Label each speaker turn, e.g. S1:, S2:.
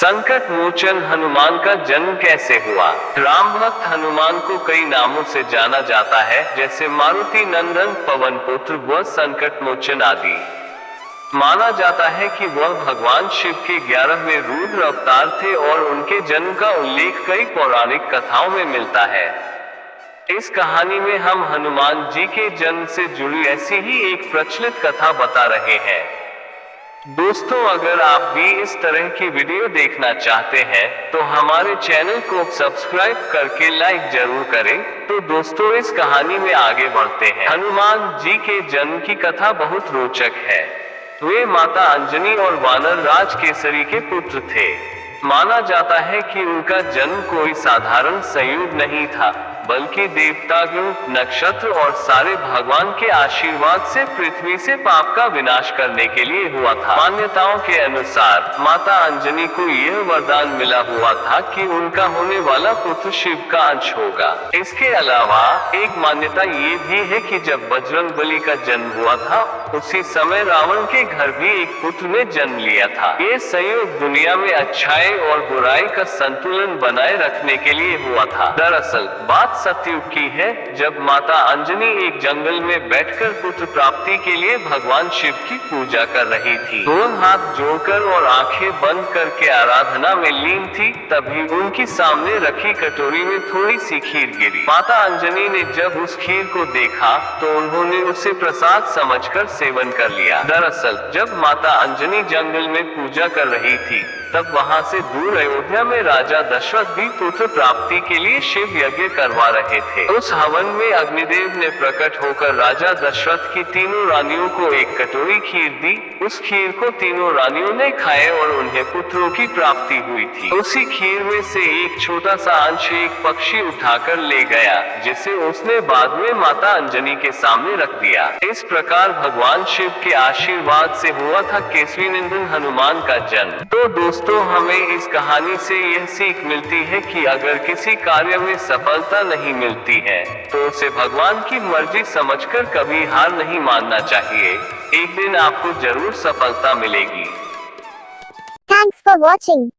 S1: संकट मोचन हनुमान का जन्म कैसे हुआ। राम भक्त हनुमान को कई नामों से जाना जाता है, जैसे मारुति नंदन, पवन पुत्र व संकट मोचन आदि। माना जाता है कि वह भगवान शिव के 11वें रुद्र अवतार थे और उनके जन्म का उल्लेख कई पौराणिक कथाओं में मिलता है। इस कहानी में हम हनुमान जी के जन्म से जुड़ी ऐसी ही एक प्रचलित कथा बता रहे हैं। दोस्तों, अगर आप भी इस तरह की वीडियो देखना चाहते हैं तो हमारे चैनल को सब्सक्राइब करके लाइक जरूर करें। तो दोस्तों, इस कहानी में आगे बढ़ते हैं। हनुमान जी के जन्म की कथा बहुत रोचक है। वे माता अंजनी और वानर राज केसरी के पुत्र थे। माना जाता है कि उनका जन्म कोई साधारण संयोग नहीं था, बल्कि देवतागण, नक्षत्र और सारे भगवान के आशीर्वाद से पृथ्वी से पाप का विनाश करने के लिए हुआ था। मान्यताओं के अनुसार माता अंजनी को यह वरदान मिला हुआ था कि उनका होने वाला पुत्र शिव का अंश होगा। इसके अलावा एक मान्यता ये भी है कि जब बजरंगबली का जन्म हुआ था, उसी समय रावण के घर भी एक पुत्र ने जन्म लिया था। ये संयोग दुनिया में अच्छाई और बुराई का संतुलन बनाए रखने के लिए हुआ था। दरअसल बात सतयुग की है, जब माता अंजनी एक जंगल में बैठकर पुत्र प्राप्ति के लिए भगवान शिव की पूजा कर रही थी। दोनों हाथ जोड़कर और आंखें बंद करके आराधना में लीन थी। तभी उनकी सामने रखी कटोरी में थोड़ी सी खीर गिरी। माता अंजनी ने जब उस खीर को देखा तो उन्होंने उसे प्रसाद समझकर सेवन कर लिया। दरअसल जब माता अंजनी जंगल में पूजा कर रही थी, तब वहां से दूर अयोध्या में राजा दशरथ भी पुत्र प्राप्ति के लिए शिव यज्ञ करवा रहे थे। उस हवन में अग्निदेव ने प्रकट होकर राजा दशरथ की तीनों रानियों को एक कटोरी खीर दी। उस खीर को तीनों रानियों ने खाए और उन्हें पुत्रों की प्राप्ति हुई थी। उसी खीर में से एक छोटा सा अंश एक पक्षी उठाकर ले गया, जिसे उसने बाद में माता अंजनी के सामने रख दिया। इस प्रकार भगवान शिव के आशीर्वाद से हुआ था केसरी नंदन हनुमान का जन्म। तो दोस्तों, हमें इस कहानी से यह सीख मिलती है कि अगर किसी कार्य में सफलता नहीं मिलती है तो उसे भगवान की मर्जी समझकर कभी हार नहीं मानना चाहिए। एक दिन आपको जरूर सफलता मिलेगी।
S2: Thanks for watching.